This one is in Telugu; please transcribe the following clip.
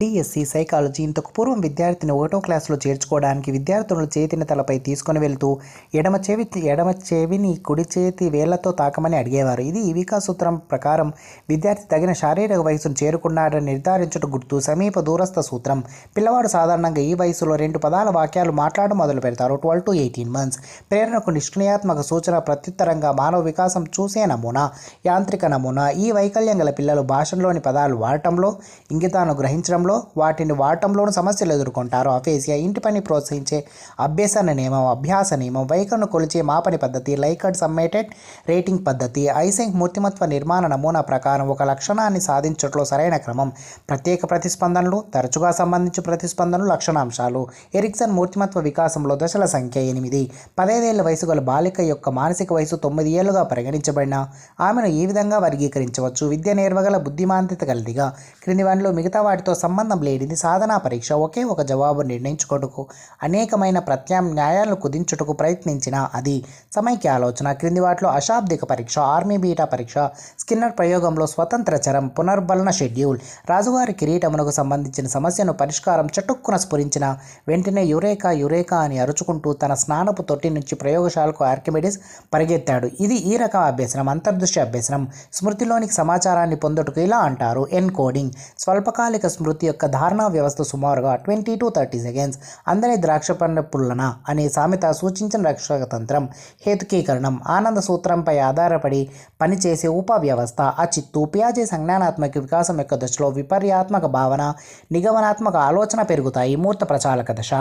డిఎస్సి సైకాలజీ ఇంతకు పూర్వం విద్యార్థిని 1వ క్లాసులో చేర్చుకోవడానికి విద్యార్థులను చేతిని తలపై తీసుకొని వెళ్తూ ఎడమ చెవిని కుడి చేతి వేళ్లతో తాకమని అడిగేవారు. ఇది ఈవికా సూత్రం ప్రకారం విద్యార్థి తగిన శారీరక వయసును చేరుకున్నాడని నిర్ధారించుట గుర్తు. సమీప దూరస్థ సూత్రం. పిల్లవాడు సాధారణంగా ఈ వయసులో 2 పదాల వాక్యాలు మాట్లాడడం మొదలు పెడతారు. 12 to 18 months. ప్రేరణకు నిష్క్రియాత్మక సూచన ప్రత్యుత్తరంగా మానవ వికాసం చూసే నమూనా, యాంత్రిక నమూనా. ఈ వైకల్యం గల పిల్లలు భాషలోని పదాలు వాడటంలో, ఇంగితాన్ని గ్రహించడంలో, వాటిని వాడటంలోనూ సమస్యలు ఎదుర్కొంటారు. అఫేసియా. ఇంటి పని ప్రోత్సహించే అభ్యసన నియమం, అభ్యాస నియమం. వైఖరిను కొలిచే మాపని పద్ధతి, లైకర్ట్ సమ్మేటెడ్ రేటింగ్ పద్ధతి. ఐసెంక్ మూర్తిమత్వ నిర్మాణ నమూనా ప్రకారం ఒక లక్షణాన్ని సాధించట్లో సరైన క్రమం. ప్రత్యేక ప్రతిస్పందనలు, తరచుగా సంబంధించు ప్రతిస్పందనలు, లక్షణాంశాలు. ఎరిక్సన్ మూర్తిమత్వ వికాసంలో దశల సంఖ్య 8. 15 ఏళ్ల వయసు గల బాలిక యొక్క మానసిక వయసు 9 ఏళ్లుగా పరిగణించబడిన ఆమెను ఈ విధంగా వర్గీకరించవచ్చు. విద్య నేర్వగల, బుద్ధిమాంద్యత గలదిగా. క్రింది వాటిలో మిగతా వాటితో సంబంధం లేనిది. సాధనా పరీక్ష. ఒకే ఒక జవాబు నిర్ణయించుటకు అనేకమైన ప్రత్యామ్నాయాలను కుదించుటకు ప్రయత్నించిన అది. సమైక్య ఆలోచన. క్రింది వాటిలో అశాబ్దిక పరీక్ష, ఆర్మీ బీటా పరీక్ష. స్కిన్నర్ ప్రయోగంలో స్వతంత్ర చరం, పునర్బలన షెడ్యూల్. రాజుగారి కిరీటమునకు సంబంధించిన సమస్యను పరిష్కారం చటుక్కున స్ఫురించిన వెంటనే యురేకా యురేకా అని అరుచుకుంటూ తన స్నానపు తొట్టి నుంచి ప్రయోగశాలకు ఆర్కిమెడిస్ పరిగెత్తాడు. ఇది ఈ రకం అభ్యసనం. అంతర్దృష్టి అభ్యసనం. స్మృతిలోనికి సమాచారాన్ని పొందుటకు ఇలా అంటారు ఎన్కోడింగ్. స్వల్పకాలిక స్మృతి యొక్క ధారణా వ్యవస్థ సుమారుగా 20 to 30 seconds. అందరి ద్రాక్షపండు పుల్లన అనే సామెత సూచించిన రక్షక తంత్రం. హేతుకీకరణం. ఆనంద సూత్రంపై ఆధారపడి పనిచేసే ఉపవ్యవస్థ. అచిత్తు. పియాజే సంజ్ఞానాత్మక వికాసం యొక్క దశలో విపర్యాత్మక భావన, నిగమనాత్మక ఆలోచన పెరుగుతాయి. మూర్త ప్రచాలక దశ.